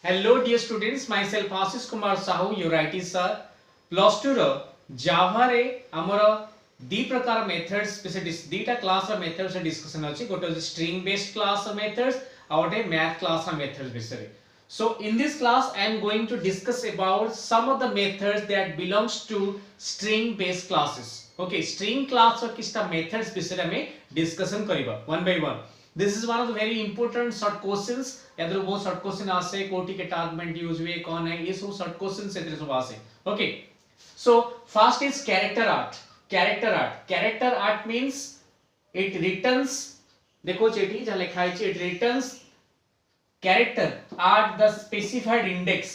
Hello dear students, myself Ashish Kumar Sahu, your IT sir. Plus 2 row Java रे हमर दी प्रकार methods पे दीटा class रो methods discussion अछि गोटे स्ट्रिंग बेस्ड क्लास रो methods और गोटे मैथ क्लास रो मेथड्स विषय. So in this class I am going to discuss about some of the methods that belongs to string based classes. Okay, string class row किछटा methods विषय में discussion करिबा one by one. This is one of the very important short questions. यादरो बहुत short question आसे कोटि के argument use हुए कौन है ये सब शॉर्ट क्वेश्चन से सब आसे. Okay, so first is character art. Character art means it returns, देखो चेटी जहां लिखा है it returns character at the specified index.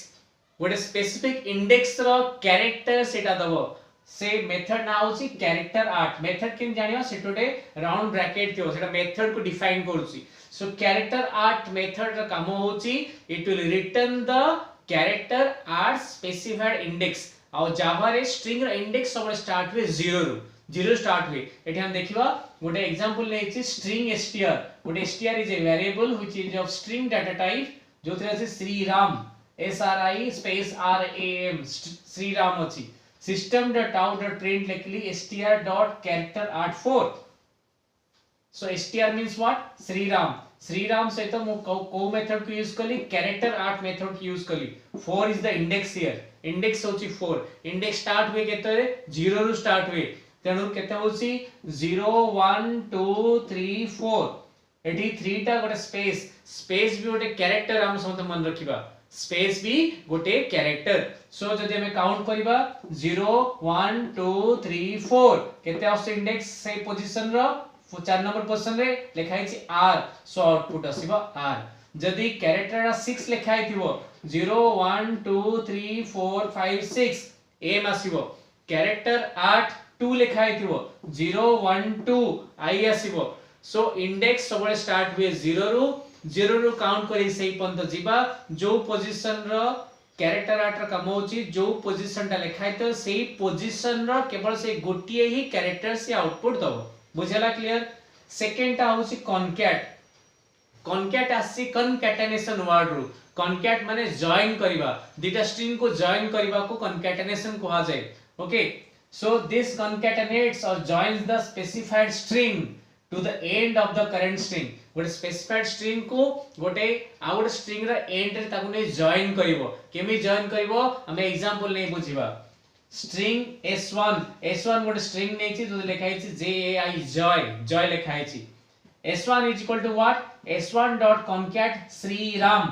गोटे स्पेसिफिक इंडेक्स रो कैरेक्टर सेटा दबो से मेथड ना होची character at. Method cane जानियो सेटोडे round bracket थियो सेटा मेथड को डिफाइन करूची. So character art method रा काम होची it will return the character at specified index. और जावा रे स्ट्रिंग रा इंडेक्स सब स्टार्ट हुए 0 रो 0 स्टार्ट हुए. एठी हम देखिबा गोटे एग्जांपल लेछि स्ट्रिंग str. गोटे str is a variable which is of string data type जोथरे अछि Shriram SRI space RAM Shriram अछि. System dot out dot print लिखली str dot character at 4. So str means what? Shriram. Shriram से तो मु को मेथड को यूज कली कैरेक्टर आर्ट मेथड को यूज कली. 4 is the index here. Index होची 4. इंडेक्स स्टार्ट हुए केते रे 0 रु स्टार्ट हुए. तेनु केते होची 0 1 2 3 4. एठी 3 टा गोटे स्पेस भी गोटे कैरेक्टर हम समझ मन रखिबा. स्पेस भी गोटे कैरेक्टर. सो जदि हमें काउंट करिबा 0 1 2 3 4 केते आउस इंडेक्स से पोजीशन रो 4 नंबर पोजीशन रे लिखा है R. सो आउटपुट आसीबा R. जदि कैरेक्टर 6 लिखा है थिबो 0 1 2 3 4 5 6 M आसीबो. कैरेक्टर 8 2 लिखा है थिबो 0 1 2 I आसीबो. सो इंडेक्स सबले स्टार्ट हुए 0 रु काउंट करी सेही पंत जिबा जो पोजीशन रो कैरेक्टर 8 रा काम होची जो पोजीशन ता लिखा है तो सेही पोजीशन रो केवल से गोटिए ही कैरेक्टर से आउटपुट दबो. बुझला क्लियर. सेकंड ता होची कॉनकैट. कॉनकैट आसी कनकैटेनेशन वर्ड रु. कॉनकैट माने जॉइन करिबा, दिटा स्ट्रिंग को जॉइन करिबा को कनकैटेनेशन कहा जाय. ओके, सो दिस कनकैटेनेट्स और joins the specified string to the end of the current string. गोटे स्पेसिफाइड स्ट्रिंग को गोटे आ गोटे स्ट्रिंग रा एंड रे ताकु नै जॉइन करिवो. केमि जॉइन करिवो हम एग्जांपल नै बुझिबा. स्ट्रिंग S1 गोटे स्ट्रिंग नेछि जो लिखा है JAI जॉय लिखा है. S1 is equal to what? S1 dot concat Shriram.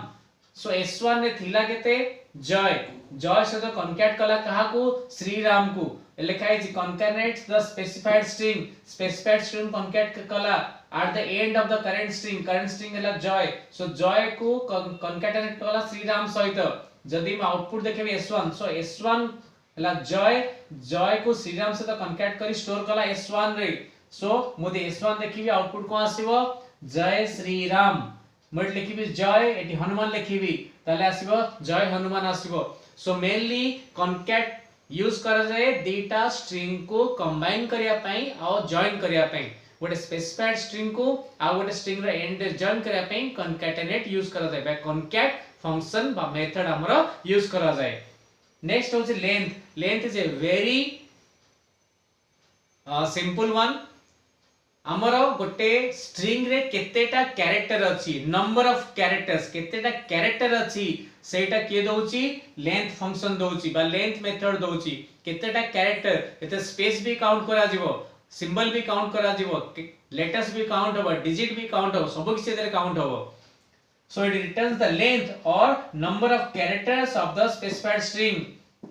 So S1 ने थिला केते जॉय से तो कॉनकैट कला कहा को श्रीराम को लिखा है कॉनकैटेनेट्स द स्पेसिफाइड स्ट्रिंग कॉनकैट कला at the end of the current string हला जॉय. सो जॉय को कॉनकैटेनेट कला श्रीराम सहित. जदी हम आउटपुट देखेबे S1, सो S1 हला जॉय को श्रीराम से तो कॉनकैट करी स्टोर कला S1 रे. सो मोदे S1 देखिबी आउटपुट को आसीबो जय श्रीराम. मोड लिखिबी जॉय एटी हनुमान लिखिबी ताले आसीबो जय हनुमान आसीबो. सो मेनली कॉनकैट यूज करा जाय डेटा स्ट्रिंग को कंबाइन करिया पई और जॉइन करिया पई. गोटे स्पेसिफाइड स्ट्रिंग को आ गोटे स्ट्रिंग रे एंड जॉइन करिया पई कॉनकैटेनेट यूज करा जाय बा कॉनकैट फंक्शन बा मेथड हमरो यूज करा जाय. नेक्स्ट होची length is a very simple one. हमरो गोटे स्ट्रिंग रे केतेटा कैरेक्टर अछि, नंबर ऑफ कैरेक्टर्स केतेटा कैरेक्टर अछि सेटा के दोउची लेंथ फंक्शन दोउची बा लेंथ मेथड दोउची. केतेटा कैरेक्टर एते स्पेस भी काउंट करा जिवो, सिंबल भी काउंट करा जिवो, लेटर्स भी काउंट होबो, डिजिट भी काउंट होबो, सब किछ एते काउंट होबो. So it returns the length or number of characters of the specified string.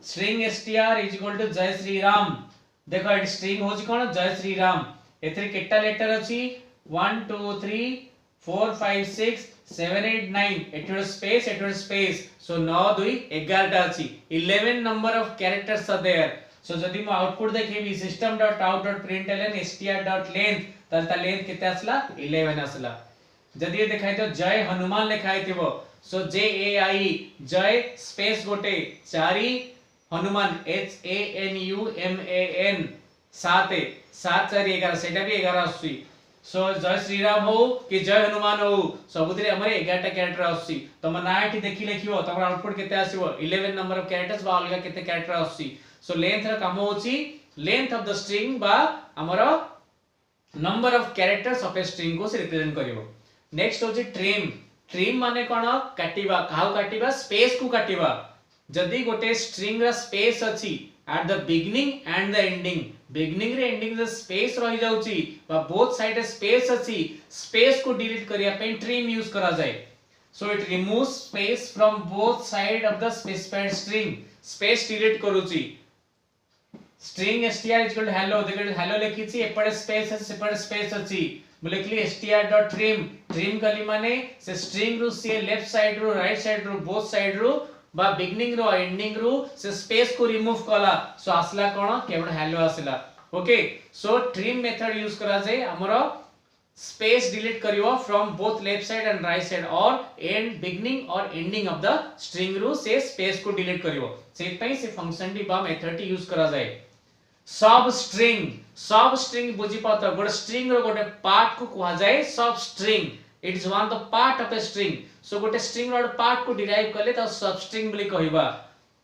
String str is equal to Jai Shri Ram. देखो एट स्ट्रिंग होची कोन जय श्री राम. एथरे केटा लेटर अछि 1 2 3 4 5 6 7 8 9. एठो स्पेस सो 9 2 11 टा अछि. 11 number of characters are there. सो जदी म output देखेबी system.out.println str.length त लेंथ केते आसला 11 आसला. जदी ये दिखाई तो जय हनुमान लिखाई थिबो सो JAI जय स्पेस गोटे चारि हनुमान HANUMAN 7 4 11 सेटा भी 11 आसी. सो जय श्री राम हो कि जय हनुमान हो सबुतरे हमर 11 टा कैरेक्टर आसी तम ना एठी देखि लेखिबो तमर आउटपुट केते आसीबो 11 नंबर ऑफ कैरेक्टर्स बा अलगा केते कैरेक्टर आसी सो लेंथ रा काम होची लेंथ ऑफ द स्ट्रिंग बा हमर number of characters of a string को से रिप्रेजेंट करिवो नेक्स्ट होची ट्रिम ट्रिम माने कोन काटिबा काउ काटिबा स्पेस को काटिबा जदी गोटे स्ट्रिंग रा स्पेस अछि at the beginning and the ending beginning रे ending रे स्पेस रहि जाउची बा बोथ साइड रे स्पेस अछि स्पेस को डिलीट करिया पे ट्रिम यूज करा जाय so it removes space from both side of the specified string space delete करूची string str equal to hello देखो हेलो लिखिची एपड़े स्पेस अछि सेपड़े स्पेस अछि मैं लिखली str.trim ट्रिम कली माने से स्ट्रिंग रु से लेफ्ट साइड रु राइट साइड रु बोथ साइड रु बा बिगिनिंग रो एंडिंग रो से स्पेस को रिमूव कला सो आसला कोन केवल हेलो आसला okay so trim method use करा जाय हमरो स्पेस डिलीट करियो from both left side and right side और एंड बिगिनिंग और एंडिंग ऑफ द स्ट्रिंग रो से स्पेस को डिलीट करियो से पई से फंक्शन डी बा मेथड टी यूज करा जाय सब स्ट्रिंग बुझी पात गोटे स्ट्रिंग रो गोटे पार्ट को कहा जाय सब string it is one the part of a string so गोटे स्ट्रिंग रो पार्ट को डिराइव करले त सब स्ट्रिंग बोली कहबा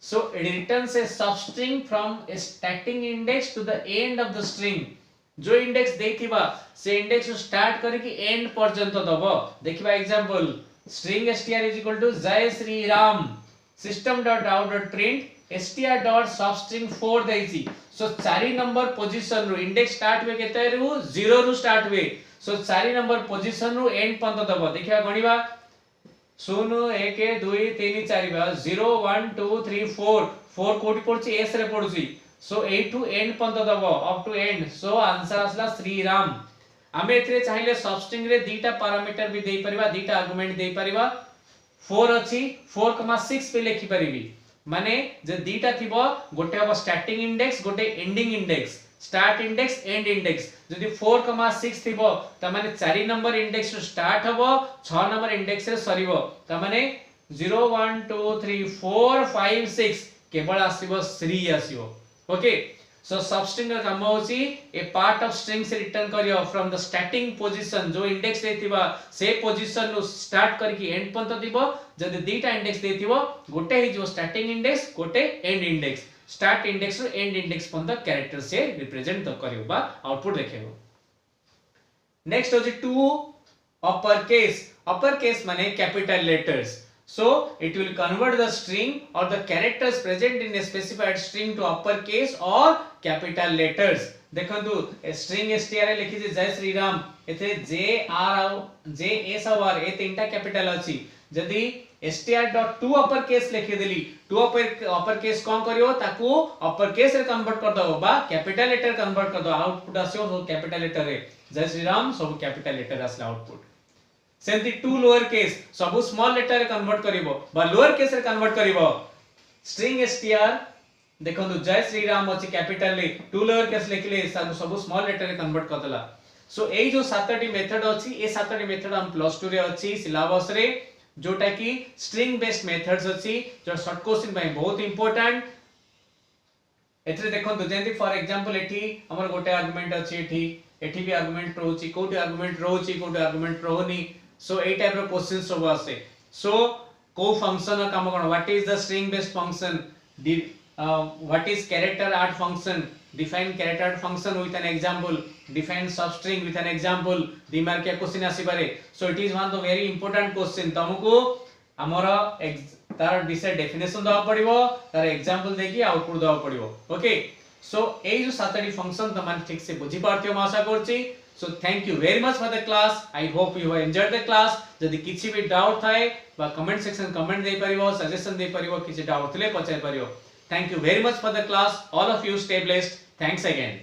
so it returns a substring from a starting index to the end of the string जो इंडेक्स देथिबा से इंडेक्स स्टार्ट करी कि एंड पर्यंत दबो देखिबा example string str is equal to Jay Shri Ram system.out.print str.substring 4 देइची सो 4 नंबर पोजीशन रो इंडेक्स स्टार्ट वे केते रु 0 रु स्टार्ट वे सो 4 नंबर पोजीशन रु एंड पर्यंत दबो देखिबा गणिबा 0 1 2 3 4 बा 0 1 2 3 4 4 कोटी पड़ची एस रे पड़ची सो ए टू एंड पर्यंत दबो up to end so answer आसला श्री राम हमें एथरे चाहिले सबस्ट्रिंग रे दीटा पैरामीटर भी देई परिबा दीटा आर्गुमेंट देई परिबा 4 अछि 4,6 पे लिखि परिबी माने जे दीटा थिबो गोटे अब स्टार्टिंग इंडेक्स गोटे ending index start index and index जदी 4,6 थिबो त माने 4 नंबर इंडेक्स रो स्टार्ट हबो 6 नंबर इंडेक्स रे सरीबो त माने 0 1 2 3 4 5 6 केवल आसीबो श्री आसीबो ओके सो सबस्ट्रिंग का काम होची ए पार्ट ऑफ स्ट्रिंग से रिटर्न करियो फ्रॉम द स्टार्टिंग पोजीशन जो इंडेक्स देथिबा से पोजीशन नु स्टार्ट करके एंड पर्यंत दिबो जदी दीटा इंडेक्स देथिबो गोटे ही जो स्टार्टिंग इंडेक्स गोटे एंड इंडेक्स स्टार्ट इंडेक्स रो एंड इंडेक्स पर्यंत कैरेक्टर से रिप्रेजेंट करियो बा आउटपुट देखेबो नेक्स्ट होची टू अपर केस माने capital letters so it will convert the string or the characters present in a specified string to uppercase or capital letters देखंतु string str लिखि जे जय श्री राम एथे j s और r ए तीनटा capital अछि जदी str.to uppercase लिखि देली to uppercase कोन करियो ताकू uppercase रे कन्वर्ट कर दो बा कैपिटल लेटर कन्वर्ट कर दो आउटपुट आसियो कैपिटल लेटर रे जय श्री राम सब कैपिटल लेटर आसला आउटपुट सेंती टू लोअर केस सब स्मॉल लेटर कन्वर्ट करिवो बा लोअर केस रे कन्वर्ट करिवो स्ट्रिंग str देखंतु जय श्री राम अछि कैपिटल ले टू लोअर केस लिखले सब स्मॉल लेटर रे कन्वर्ट करदला सो एई जो सातटी मेथड अछि ए सातटी मेथड हम प्लस 2 रे अछि सिलेबस रे जोटा की स्ट्रिंग बेस्ड मेथड्स अछि जो शॉर्ट क्वेश्चन बाय बहुत इंपोर्टेंट एथरे देखंतु जेंति फॉर एग्जांपल एठी हमर गोटे आर्गुमेंट अछि एठी भी आर्गुमेंट रहउची कोठी आर्गुमेंट रहउची कोठी आर्गुमेंट रहउनी सो ए टाइप रो क्वेश्चन सब आसे सो को फंक्शन काम कोन what is the string based function what is character at function define character at function with an example define substring with an example the mark के question आसी पारे so it is one the very important question तुमको हमर तार decide definition दवा पड़िबो तार example देखि output दवा पड़िबो ओके सो ए जो सातटी फंक्शन तमान ठीक से बुझी पारथियो म आशा करछि So thank you very much for the class. I hope you have enjoyed the class. जदि किछि भी डाउट थाए बा कमेंट सेक्शन कमेंट दे परिबो सजेशन दे परिबो किछि डाउट थले पचाइ परिबो. Thank you very much for the class. All of you stay blessed. Thanks again.